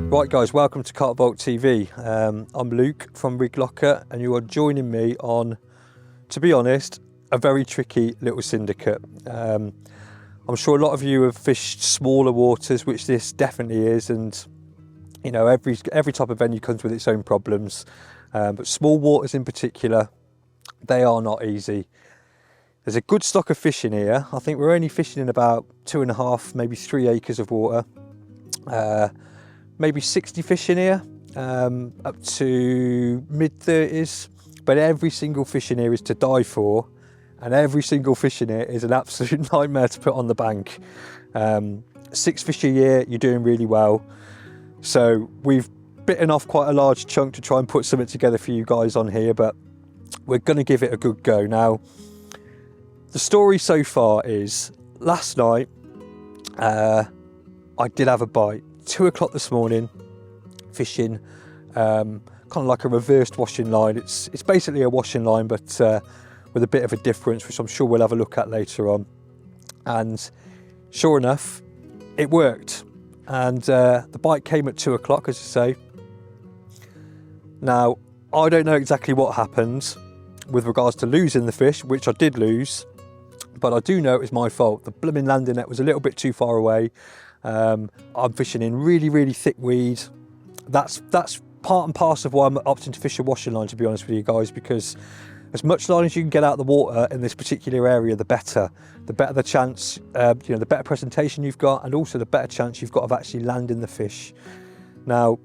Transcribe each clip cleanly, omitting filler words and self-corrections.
Right guys, welcome to Carp Vault TV. I'm Luke from Rig Locker and you are joining me on, to be honest, a very tricky little syndicate. I'm sure a lot of you have fished smaller waters, which this definitely is, and you know, every type of venue comes with its own problems, but small waters in particular, they are not easy. There's a good stock of fish in here. I think we're only fishing in about 2.5, maybe 3 acres of water. Maybe 60 fish in here, up to mid-30s, but every single fish in here is to die for, and every single fish in here is an absolute nightmare to put on the bank. 6 fish a year, you're doing really well. So we've bitten off quite a large chunk to try and put something together for you guys on here, but we're gonna give it a good go. Now, the story so far is, last night, I did have a bite. 2 o'clock this morning, fishing, kind of like a reversed washing line. It's basically a washing line, but with a bit of a difference, which I'm sure we'll have a look at later on. And sure enough, it worked. And the bite came at 2 o'clock, as I say. Now, I don't know exactly what happened with regards to losing the fish, which I did lose, but I do know it was my fault. The blooming landing net was a little bit too far away. I'm fishing in really, really thick weed. That's part and parcel of why I'm opting to fish a washing line, to be honest with you guys, because as much line as you can get out of the water in this particular area, the better. The better the chance, you know, the better presentation you've got, and also the better chance you've got of actually landing the fish. Now,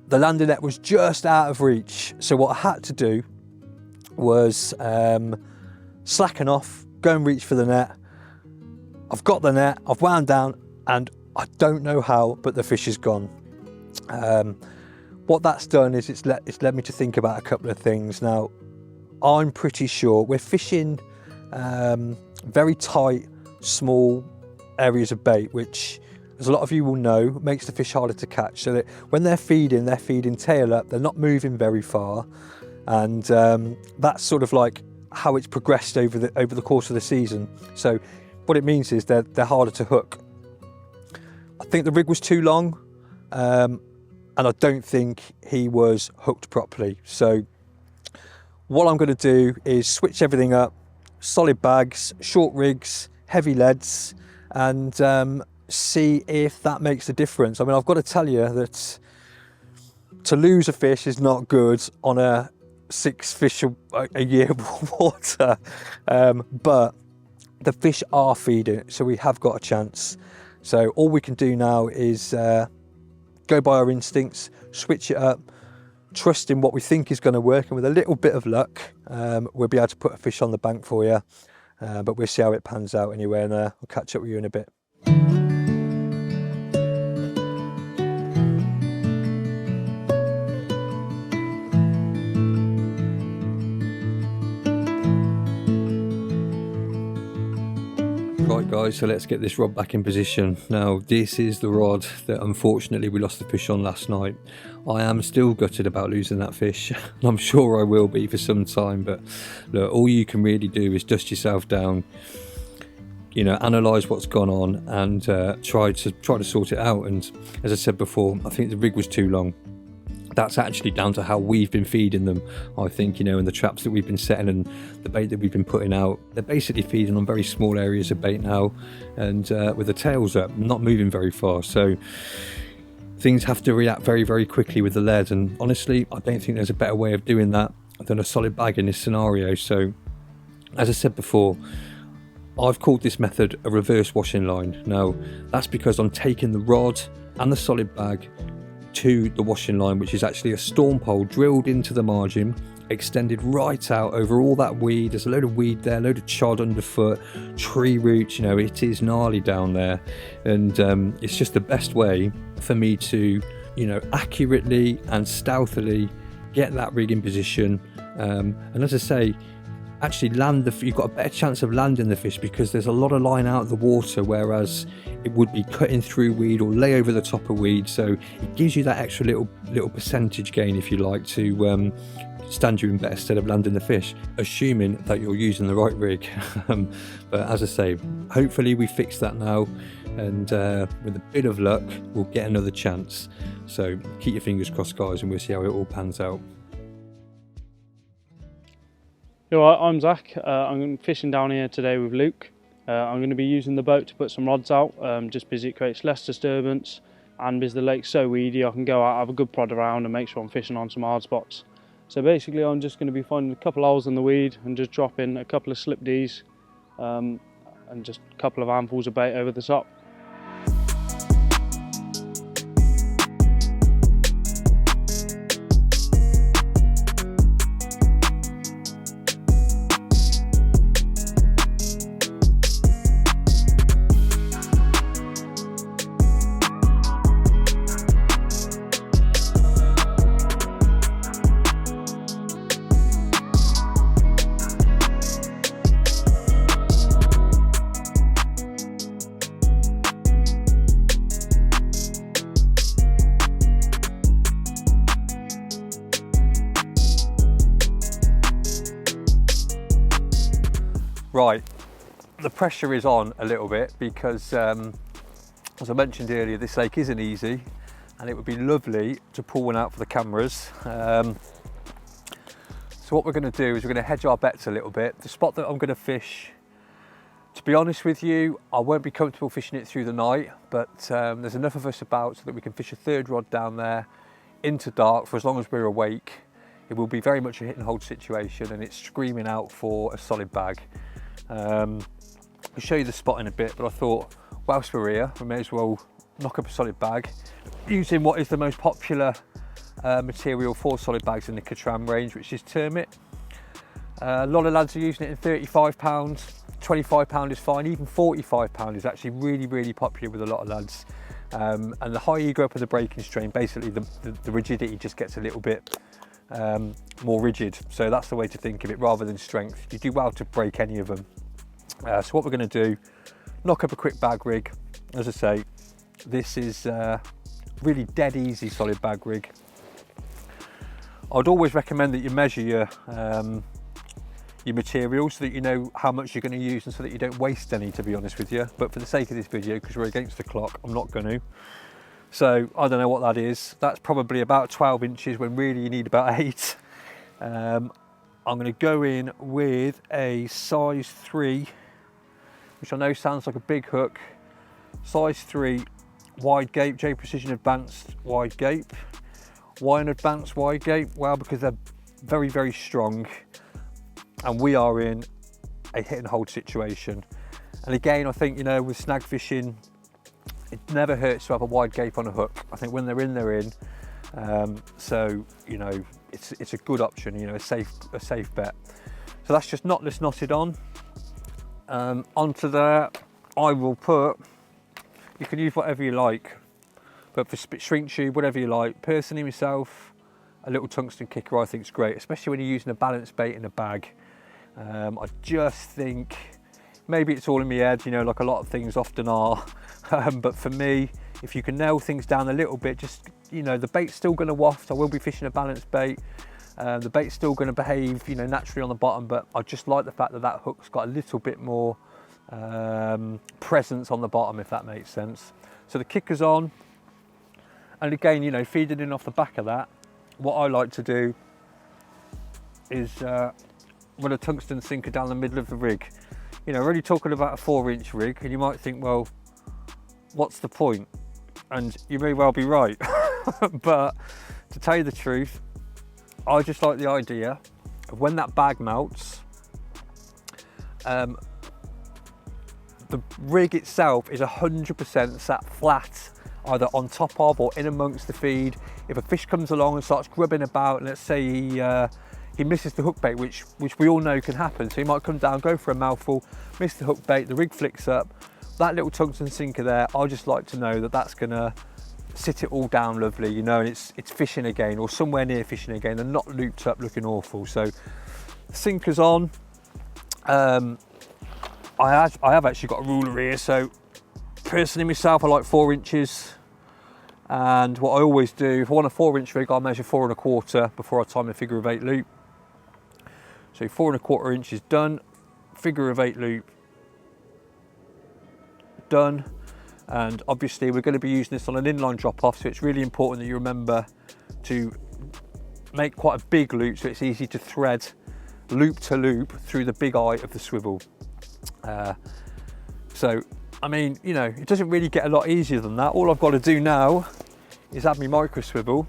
the landing net was just out of reach, so what I had to do was slacken off, go and reach for the net. I've got the net, I've wound down, and I don't know how, but the fish is gone. What that's done is it's led me to think about a couple of things. Now, I'm pretty sure we're fishing very tight, small areas of bait, which, as a lot of you will know, makes the fish harder to catch. So that when they're feeding tail up, they're not moving very far, and that's sort of like how it's progressed over the course of the season. So what it means is they're harder to hook. I think the rig was too long, and I don't think he was hooked properly. So what I'm going to do is switch everything up, solid bags, short rigs, heavy leads, and see if that makes a difference. I mean, I've got to tell you that to lose a fish is not good on a 6 fish a year water, but the fish are feeding, so we have got a chance. So all we can do now is go by our instincts, switch it up, trust in what we think is going to work, and with a little bit of luck, we'll be able to put a fish on the bank for you. But we'll see how it pans out anyway, and I'll catch up with you in a bit. Right guys, so let's get this rod back in position. Now, this is the rod that unfortunately we lost the fish on last night. I am still gutted about losing that fish, and I'm sure I will be for some time, but look, all you can really do is dust yourself down, you know, analyse what's gone on, and try to sort it out. And as I said before, I think the rig was too long. That's actually down to how we've been feeding them, I think, you know, and the traps that we've been setting and the bait that we've been putting out. They're basically feeding on very small areas of bait now, and with the tails up, not moving very far. So things have to react very, very quickly with the lead, and honestly, I don't think there's a better way of doing that than a solid bag in this scenario. So, as I said before, I've called this method a reverse washing line. Now, that's because I'm taking the rod and the solid bag to the washing line, which is actually a storm pole drilled into the margin, extended right out over all that weed. There's a load of weed there, a load of chod underfoot, tree roots, you know, it is gnarly down there, and it's just the best way for me to, you know, accurately and stealthily get that rig in position. And as I say, actually you've got a better chance of landing the fish because there's a lot of line out of the water, whereas it would be cutting through weed or lay over the top of weed. So it gives you that extra little percentage gain, if you like, to stand you in better stead of landing the fish, assuming that you're using the right rig. But as I say, hopefully we fix that now, and with a bit of luck we'll get another chance. So keep your fingers crossed, guys, and we'll see how it all pans out. Alright, I'm Zach. I'm fishing down here today with Luke. I'm going to be using the boat to put some rods out, just because it creates less disturbance, and because the lake's so weedy I can go out, have a good prod around and make sure I'm fishing on some hard spots. So basically I'm just going to be finding a couple holes in the weed and just dropping a couple of slip Ds and just a couple of handfuls of bait over the top. Right, the pressure is on a little bit because, as I mentioned earlier, this lake isn't easy, and it would be lovely to pull one out for the cameras. So what we're going to do is we're going to hedge our bets a little bit. The spot that I'm going to fish, to be honest with you, I won't be comfortable fishing it through the night, but there's enough of us about so that we can fish a third rod down there into dark for as long as we're awake. It will be very much a hit and hold situation, and it's screaming out for a solid bag. I'll show you the spot in a bit, but I thought whilst we're here we may as well knock up a solid bag using what is the most popular material for solid bags in the Katran range, which is Termit. A lot of lads are using it in 35 pounds, 25 pound is fine, even 45 pound is actually really popular with a lot of lads. And the higher you go up in the breaking strain, basically the rigidity just gets a little bit more rigid, so that's the way to think of it rather than strength. You do well to break any of them. So what we're going to do, knock up a quick bag rig. As I say, this is really dead easy solid bag rig. I'd always recommend that you measure your materials so that you know how much you're going to use and so that you don't waste any, to be honest with you. But for the sake of this video, because we're against the clock, I'm not going to. So I don't know what that is. That's probably about 12 inches when really you need about 8. I'm going to go in with a size 3, which I know sounds like a big hook. Size 3 wide gape, J Precision Advanced wide gape. Why an advanced wide gape? Well, because they're very strong, and we are in a hit and hold situation. And again, I think, you know, with snag fishing, it never hurts to have a wide gape on a hook. I think when they're in, they're in. So, you know, it's a good option, you know, a safe bet. So that's just knotless knotted on. Onto that, I will put, you can use whatever you like, but for shrink tube, whatever you like. Personally myself, a little tungsten kicker I think is great, especially when you're using a balanced bait in a bag. I just think, maybe it's all in my head, you know, like a lot of things often are. But for me, if you can nail things down a little bit, just, you know, the bait's still going to waft. I will be fishing a balanced bait. The bait's still going to behave, you know, naturally on the bottom, but I just like the fact that that hook's got a little bit more presence on the bottom, if that makes sense. So the kicker's on, and again, you know, feeding in off the back of that, what I like to do is run a tungsten sinker down the middle of the rig. You know, we're only talking about a 4-inch rig, and you might think, well, what's the point? And you may well be right. But to tell you the truth, I just like the idea of when that bag melts, the rig itself is 100% sat flat, either on top of or in amongst the feed. If a fish comes along and starts grubbing about, and let's say he misses the hook bait, which we all know can happen, so he might come down, go for a mouthful, miss the hook bait, the rig flicks up, that little tungsten sinker there, I just like to know that that's gonna sit it all down lovely, you know, and it's fishing again, or somewhere near fishing again, and not looped up looking awful. So the sinker's on, I have actually got a ruler here, so personally myself I like 4 inches, and what I always do, if I want a 4-inch rig, I'll measure 4 1/4 before I tie my figure of 8 loop. So 4 1/4 inches done, figure of 8 loop done. And obviously we're going to be using this on an inline drop off, so it's really important that you remember to make quite a big loop so it's easy to thread loop to loop through the big eye of the swivel. So I mean, you know, it doesn't really get a lot easier than that. All I've got to do now is add my micro swivel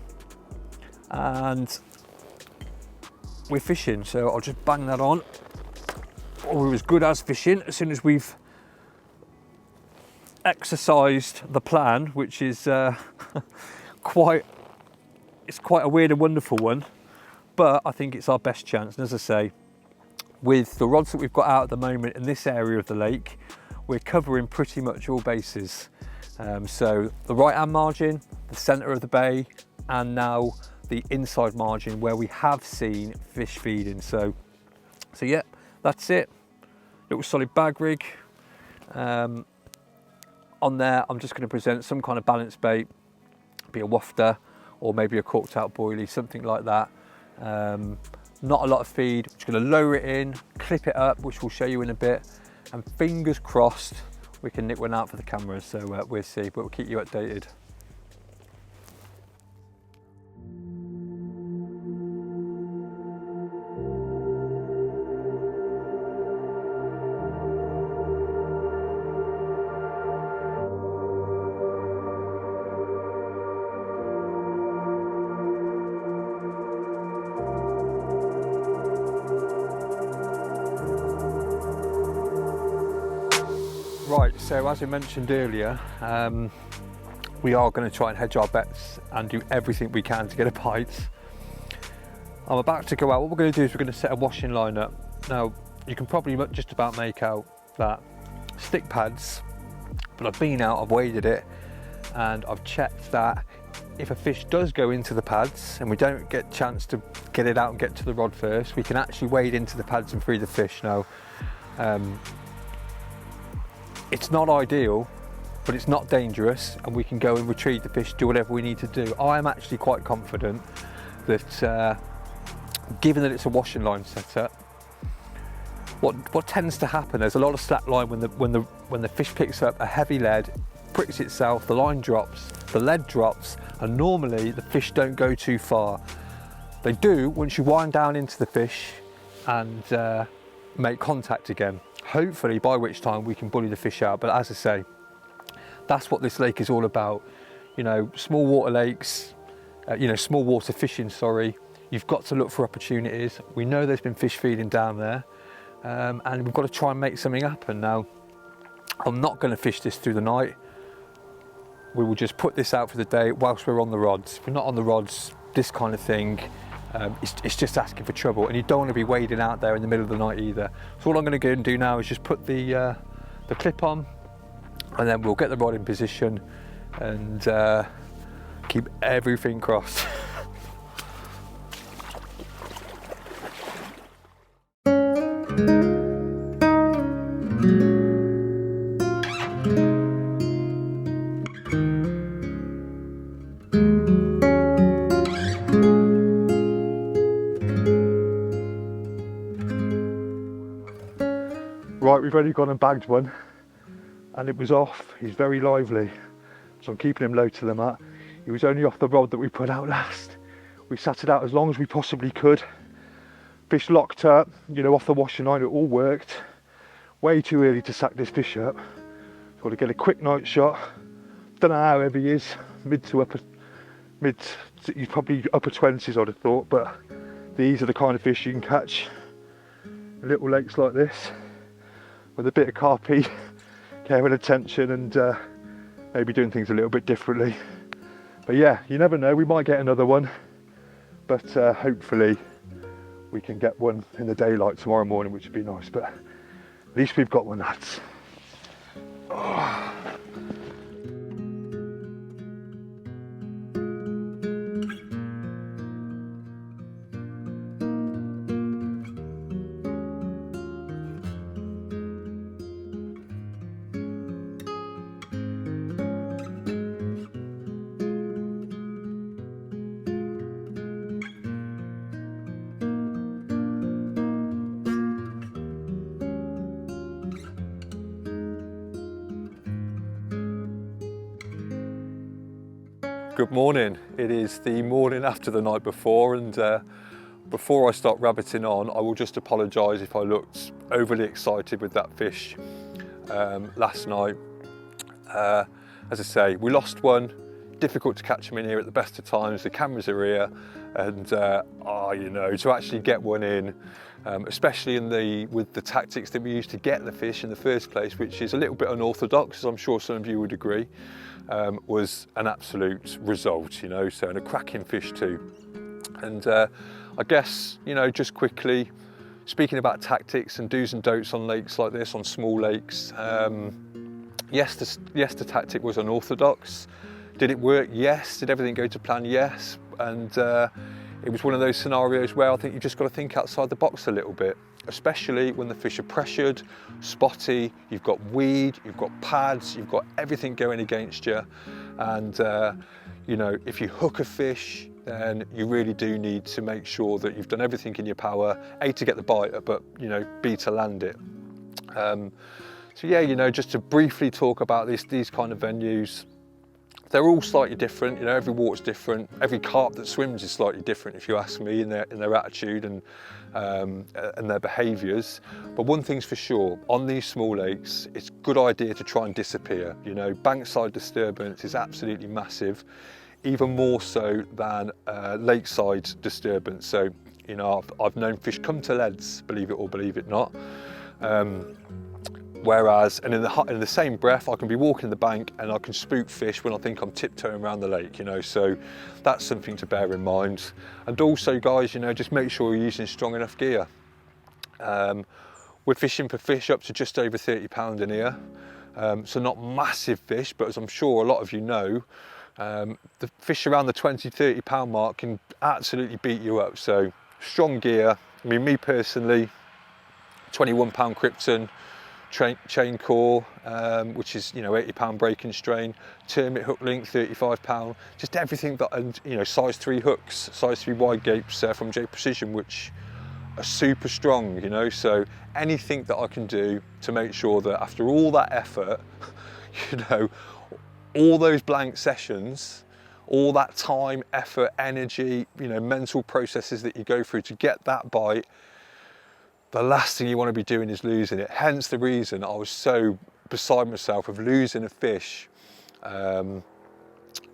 and we're fishing. So I'll just bang that on. Oh, we're as good as fishing as soon as we've exercised the plan, which is quite a weird and wonderful one, but I think it's our best chance. And as I say, with the rods that we've got out at the moment in this area of the lake, we're covering pretty much all bases. So the right hand margin, the centre of the bay, and now the inside margin where we have seen fish feeding. So yeah, that's it. Little solid bag rig. On there, I'm just going to present some kind of balanced bait, be a wafter or maybe a corked out boilie, something like that. Not a lot of feed. I'm just going to lower it in, clip it up, which we'll show you in a bit, and fingers crossed we can nick one out for the cameras. So we'll see, but we'll keep you updated. Right, so as I mentioned earlier, we are going to try and hedge our bets and do everything we can to get a bite. I'm about to go out. What we're going to do is we're going to set a washing line up. Now, you can probably just about make out that stick pads, but I've been out, I've waded it, and I've checked that if a fish does go into the pads and we don't get a chance to get it out and get to the rod first, we can actually wade into the pads and free the fish. Now, it's not ideal, but it's not dangerous, and we can go and retrieve the fish, do whatever we need to do. I am actually quite confident that given that it's a washing line setup, what tends to happen, there's a lot of slack line when the fish picks up a heavy lead, pricks itself, the line drops, the lead drops, and normally the fish don't go too far. They do once you wind down into the fish and make contact again. Hopefully by which time we can bully the fish out. But as I say, that's what this lake is all about. You know, small water lakes, small water fishing, sorry. You've got to look for opportunities. We know there's been fish feeding down there, and we've got to try and make something happen. Now, I'm not going to fish this through the night. We will just put this out for the day whilst we're on the rods. If we're not on the rods, this kind of thing, it's just asking for trouble, and you don't want to be wading out there in the middle of the night either. So all I'm going to go and do now is just put the clip on, and then we'll get the rod in position and keep everything crossed. Right, we've already gone and bagged one, and it was off. He's very lively, so I'm keeping him low to the mat. He was only off the rod that we put out last. We sat it out as long as we possibly could. Fish locked up, off the washing line, it all worked. Way too early to sack this fish up. Got to get a quick night shot. Don't know how heavy he is, he's probably upper 20s I'd have thought, but these are the kind of fish you can catch in little lakes like this, with a bit of carpy, care and attention, and maybe doing things a little bit differently. But yeah, you never know, we might get another one, but hopefully we can get one in the daylight tomorrow morning, which would be nice, but at least we've got one, lads. Oh. Good morning. It is the morning after the night before, and before I start rabbiting on, I will just apologise if I looked overly excited with that fish last night. As I say, we lost one. Difficult to catch them in here at the best of times. The cameras are here, and you know, to actually get one in, especially with the tactics that we used to get the fish in the first place, which is a little bit unorthodox, as I'm sure some of you would agree, was an absolute result, you know. So, and a cracking fish too. And I guess, you know, just quickly speaking about tactics and do's and don'ts on lakes like this, on small lakes. Yes, the tactic was unorthodox. Did it work? Yes. Did everything go to plan? Yes. And it was one of those scenarios where I think you've just got to think outside the box a little bit, especially when the fish are pressured, spotty, you've got weed, you've got pads, you've got everything going against you. And you know, if you hook a fish, then you really do need to make sure that you've done everything in your power, A, to get the bite, but, you know, B, to land it. So yeah, you know, just to briefly talk about these kind of venues, they're all slightly different. You know, every water's different. Every carp that swims is slightly different, if you ask me, in their attitude and their behaviours. But one thing's for sure, on these small lakes, it's a good idea to try and disappear. You know, bankside disturbance is absolutely massive, even more so than lakeside disturbance. So, you know, I've known fish come to leads, believe it or believe it not. Whereas, and in the same breath, I can be walking the bank and I can spook fish when I think I'm tiptoeing around the lake, you know, so that's something to bear in mind. And also, guys, you know, just make sure you're using strong enough gear. We're fishing for fish up to just over 30 pounds in here. So not massive fish, but as I'm sure a lot of you know, the fish around the 20, 30 pound mark can absolutely beat you up. So strong gear. I mean, me personally, 21 pound Krypton, chain core, which is, you know, 80 pound breaking strain, termit hook link, 35 pound, just everything that, and, you know, size 3 hooks, size 3 wide gapes from J Precision, which are super strong, you know. So anything that I can do to make sure that after all that effort, you know, all those blank sessions, all that time, effort, energy, you know, mental processes that you go through to get that bite, the last thing you want to be doing is losing it. Hence the reason I was so beside myself of losing a fish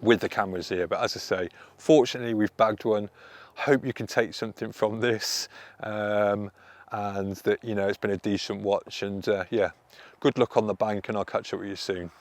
with the cameras here. But as I say, fortunately we've bagged one. Hope you can take something from this, and that, you know, it's been a decent watch. And yeah, good luck on the bank, and I'll catch up with you soon.